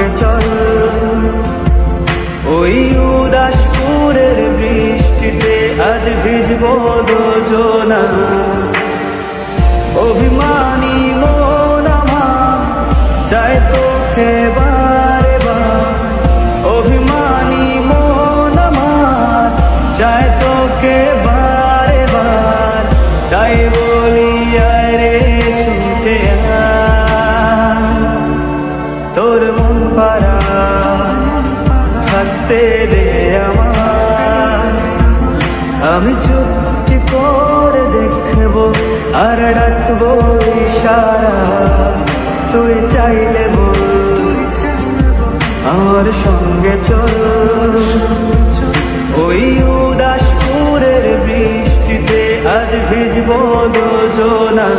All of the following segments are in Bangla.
সঙ্গে চল, ওই উদাসপুরের বৃষ্টিতে আজ ভিজবো দুজনা। অভিমানী মন আমার চায় তোকে বারে বার, অভিমানী মন আমার চায় তোকে বারে বার। তাই বলি আরে ছুটে আয়, তোর মন পারা থাকতে দে আমার। আমি চুপটি করে দেখবো আর ডাকবো ইশারা, তুই চাইলে বল আমার সঙ্গে চল, ওই উদাসপুরের বৃষ্টিতে আজ ভিজবো দুজনা।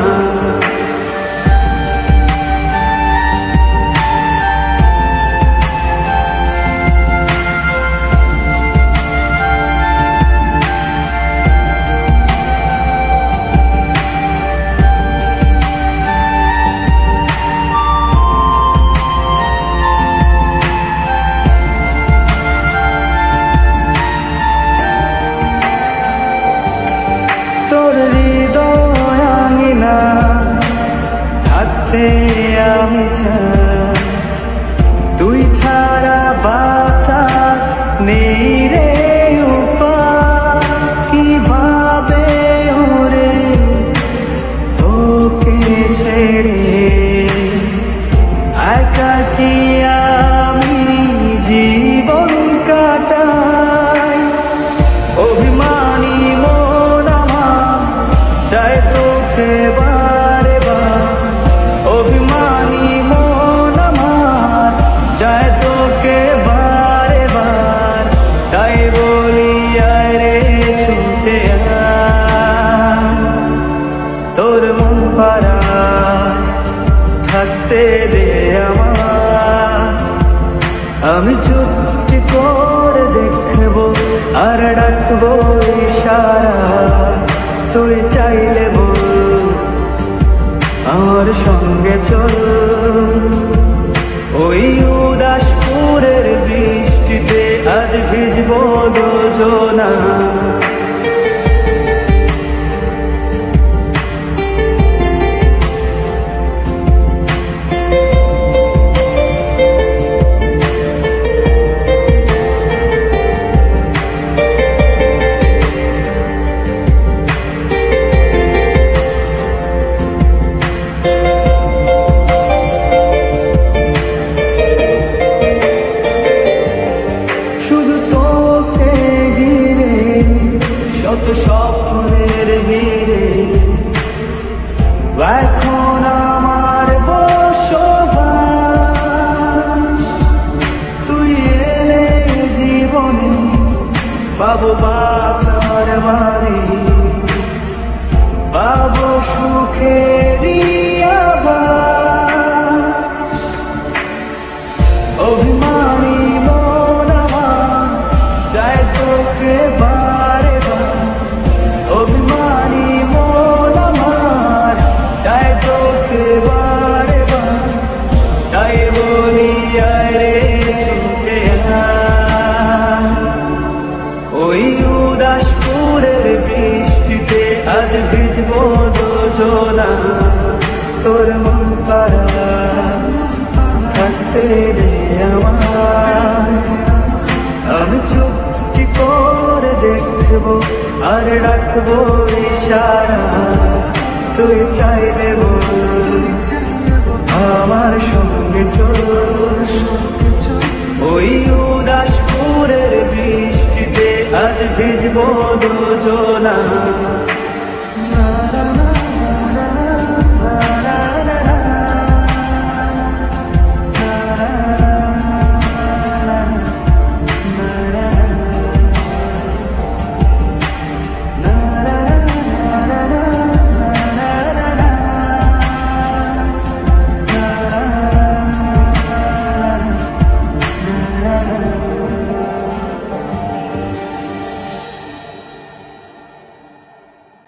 তোর হৃদয় আঙিনা থাকতে আমি চাই, তুই ছাড়া বাঁচা নেই রে উপায়। কিভাবে ওরে তোকে ছেড়ে একাকী আমি জীবন কাটাই। অভিমানী মন আমার চায় তোকে বারে বার, অভিমানী মন আমার চায় তোকে বারে বার। তাই বলি আরে ছুটে আয়, তোর মন পারা থাকতে দে আমার। আমি চুপটি করে দেখবো আর ডাকবো ইশারা, তুই চাইলে বল আমার সঙ্গে চল, ওই উদাসপুরের বৃষ্টিতে আজ ভিজবো দুজনা। শত স্বপ্নের ভিড়ে এখন আমার বসবাস, তুই এলে জীবনে পাবো বাঁচার মানে, পাবো সুখেরই আভাস। অভিমানী মন আমার চায় তোকে বারে বার, অভিমানী মন আমার চায় তোকে বারে বার। তাই বলি আরে ছুটে আয়, ওই উদাসপুরের বৃষ্টিতে আজ ভিজবো দুজনা। তোর মন পারা থাকতে দে আমার, আমি চুপটি করে দেখবো আর ডাকবো ইশারা, তুই চাইলে বল আমার সঙ্গে চল, ওই উদাসপুরের বৃষ্টিতে আজ ভিজবো দুজনা।